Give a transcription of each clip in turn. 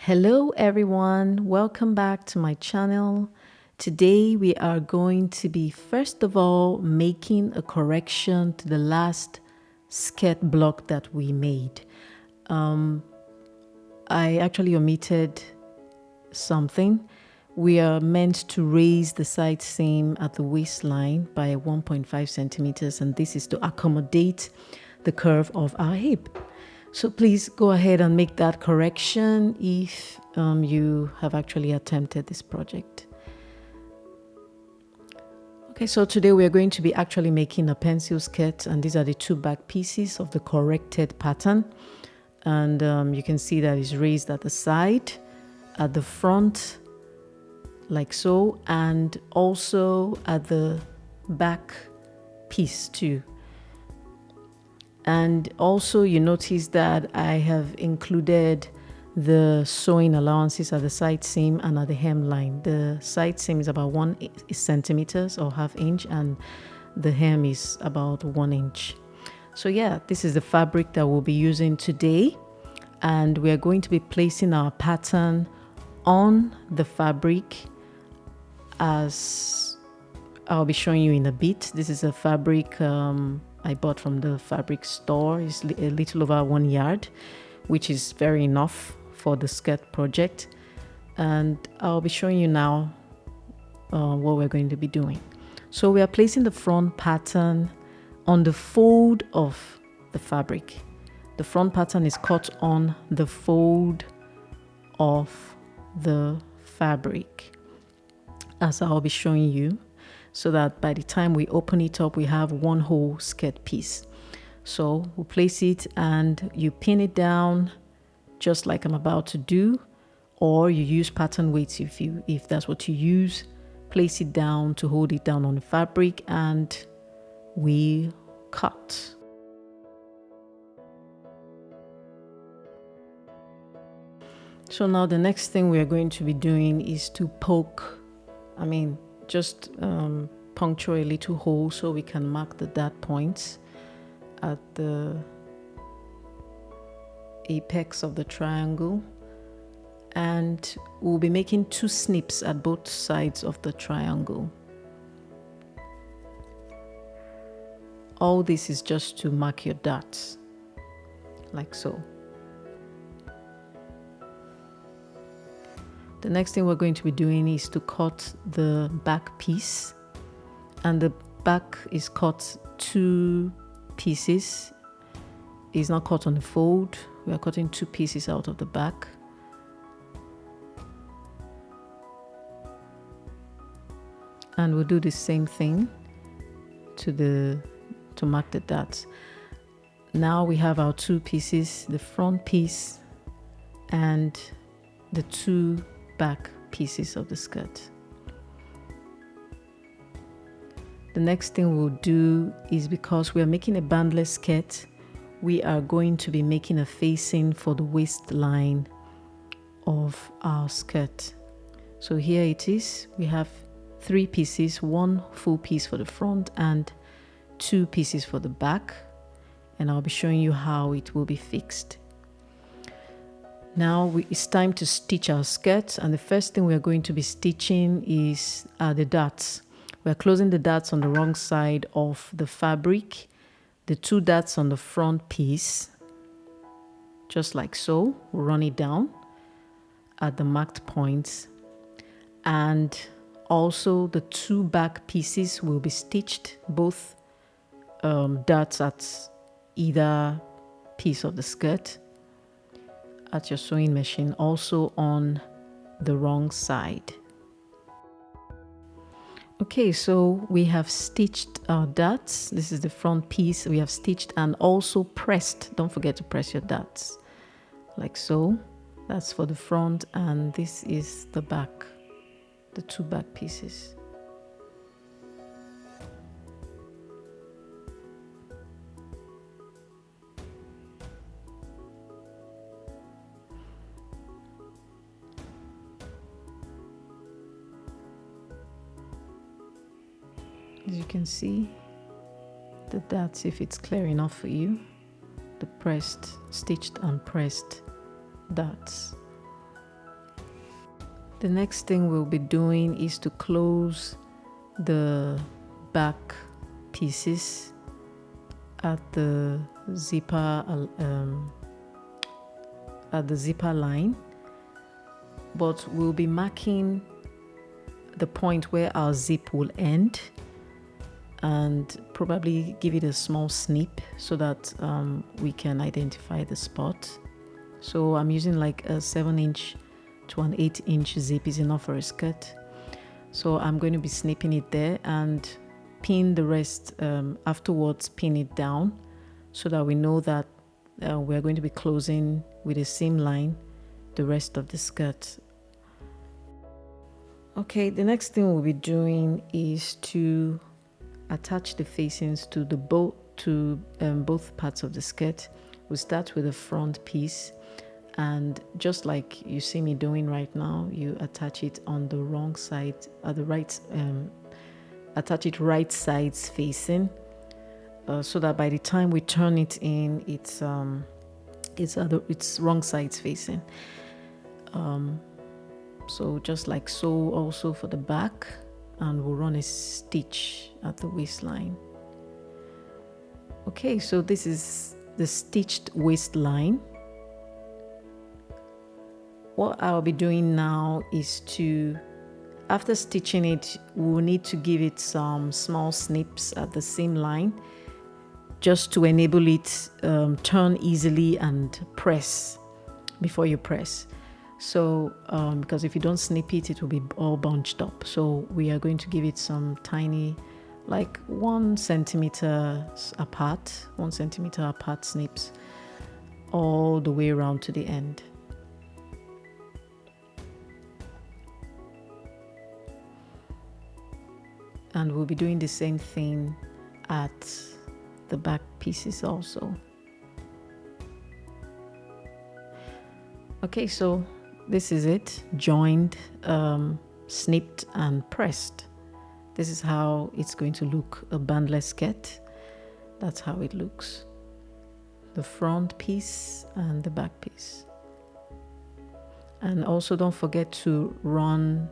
Hello everyone, welcome back to my channel. Today we are going to be first of all making a correction to the last skirt block that we made. I actually omitted something. We are meant to raise the side seam at the waistline by 1.5 centimeters, and this is to accommodate the curve of our hip. So please go ahead and make that correction if you have actually attempted this project. Okay, so today we are going to be actually making a pencil skirt, and these are the two back pieces of the corrected pattern. And you can see that it's raised at the side, at the front, like so, and also at the back piece too. And also you notice that I have included the sewing allowances at the side seam and at the hemline. The side seam is about 1 centimeters or ½ inch, and the hem is about 1 inch. So yeah, this is the fabric that we'll be using today, and we are going to be placing our pattern on the fabric as I'll be showing you in a bit. This is a fabric I bought from the fabric store. It's a little over 1 yard, which is very enough for the skirt project. And I'll be showing you now what we're going to be doing. So we are placing the front pattern on the fold of the fabric. The front pattern is cut on the fold of the fabric, as I'll be showing you, so that by the time we open it up, we have one whole skirt piece. So we'll place it and you pin it down just like I'm about to do, or you use pattern weights if that's what you use. Place it down to hold it down on the fabric, and we cut. So now the next thing we are going to be doing is to poke, just puncture a little hole so we can mark the dart points at the apex of the triangle, and we'll be making 2 snips at both sides of the triangle. All this is just to mark your darts, like so. The next thing we're going to be doing is to cut the back piece, and the back is cut 2 pieces. It's not cut on the fold. We are cutting 2 pieces out of the back. And we'll do the same thing to mark the darts. Now we have our 2 pieces, the front piece and the 2 back pieces of the skirt. The next thing we'll do is, because we are making a bandless skirt, we are going to be making a facing for the waistline of our skirt. So here it is. We have 3 pieces, 1 full piece for the front and 2 pieces for the back, and I'll be showing you how it will be fixed. Now it's time to stitch our skirt, and the first thing we are going to be stitching is the darts. We're closing the darts on the wrong side of the fabric, the 2 darts on the front piece, just like so. We'll run it down at the marked points, and also the 2 back pieces will be stitched, both darts at either piece of the skirt at your sewing machine, also on the wrong side. Okay, so we have stitched our darts. This is the front piece. We have stitched and also pressed. Don't forget to press your darts, like so. That's for the front, and this is the back, the 2 back pieces. As you can see, the darts, if it's clear enough for you, the stitched and pressed darts. The next thing we'll be doing is to close the back pieces at the zipper line, but we'll be marking the point where our zip will end and probably give it a small snip so that we can identify the spot. So I'm using like a 7-inch to an 8-inch zip is enough for a skirt. So I'm going to be snipping it there and pin the rest afterwards, pin it down so that we know that we're going to be closing with a seam line the rest of the skirt. Okay, the next thing we'll be doing is to attach the facings to both parts of the skirt. We'll start with the front piece, and just like you see me doing right now, you attach it on the wrong side, at the right, attach it right sides facing, so that by the time we turn it in, it's wrong sides facing. So just like so, also for the back, and we'll run a stitch at the waistline. Okay, so this is the stitched waistline. What I'll be doing now is to, after stitching it, we'll need to give it some small snips at the seam line just to enable it turn easily and press before you press. So because if you don't snip it, it will be all bunched up. So we are going to give it some tiny, like 1 centimeter apart snips all the way around to the end. And we'll be doing the same thing at the back pieces also. Okay, so this is it, joined, snipped and pressed. This is how it's going to look, a bandless skirt. That's how it looks. The front piece and the back piece. And also don't forget to run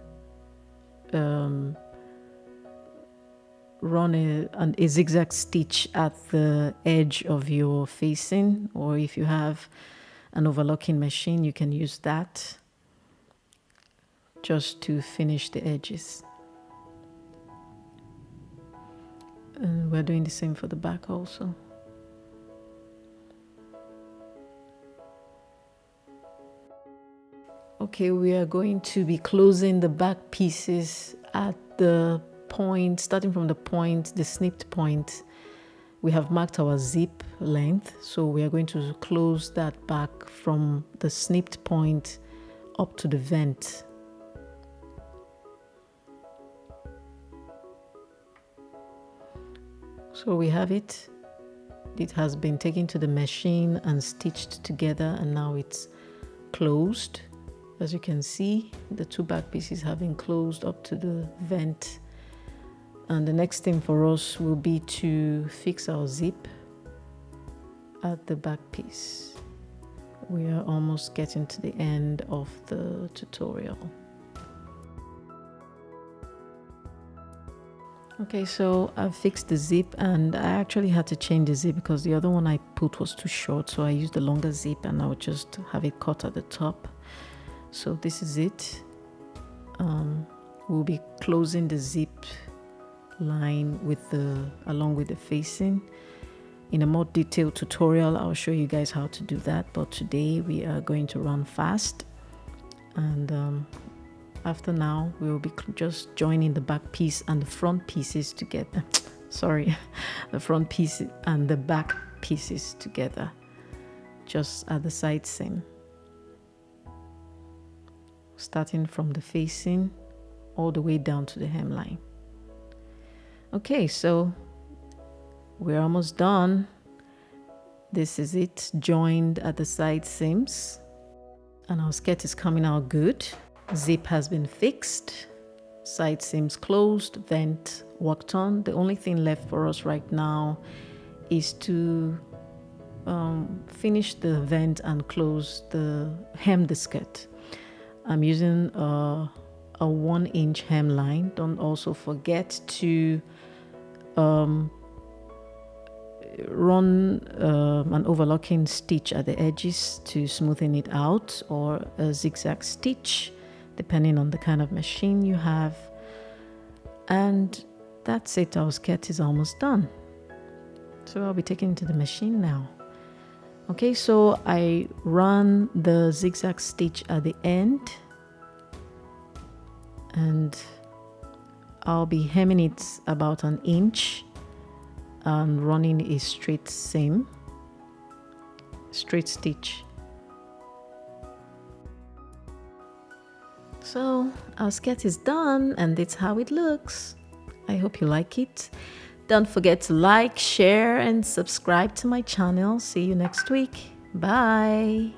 a zigzag stitch at the edge of your facing, or if you have an overlocking machine, you can use that just to finish the edges. And we're doing the same for the back also. Okay, we are going to be closing the back pieces at the point, starting from the point, the snipped point. We have marked our zip length, so we are going to close that back from the snipped point up to the vent. So we have it. It has been taken to the machine and stitched together, and now it's closed. As you can see, the 2 back pieces have been closed up to the vent. And the next thing for us will be to fix our zip at the back piece. We are almost getting to the end of the tutorial. Okay, so I've fixed the zip, and I actually had to change the zip because the other one I put was too short, so I used the longer zip and I would just have it cut at the top. So this is it. We'll be closing the zip line along with the facing. In a more detailed tutorial, I'll show you guys how to do that, but today we are going to run fast, and after now we will be just joining the back piece and the front pieces together. Sorry, the front piece and the back pieces together, just at the side seam, starting from the facing all the way down to the hemline. Okay, so we're almost done. This is it, joined at the side seams, and our skirt is coming out good. Zip has been fixed, side seams closed, vent worked on. The only thing left for us right now is to finish the vent and hem the skirt. I'm using a a 1-inch hemline. Don't also forget to run an overlocking stitch at the edges to smoothen it out, or a zigzag stitch depending on the kind of machine you have. And that's it. Our skirt is almost done, so I'll be taking it to the machine now. Okay, so I run the zigzag stitch at the end, and I'll be hemming it about 1 inch and running a straight seam, straight stitch. So our skirt is done, and that's how it looks. I hope you like it. Don't forget to like, share, and subscribe to my channel. See you next week. Bye.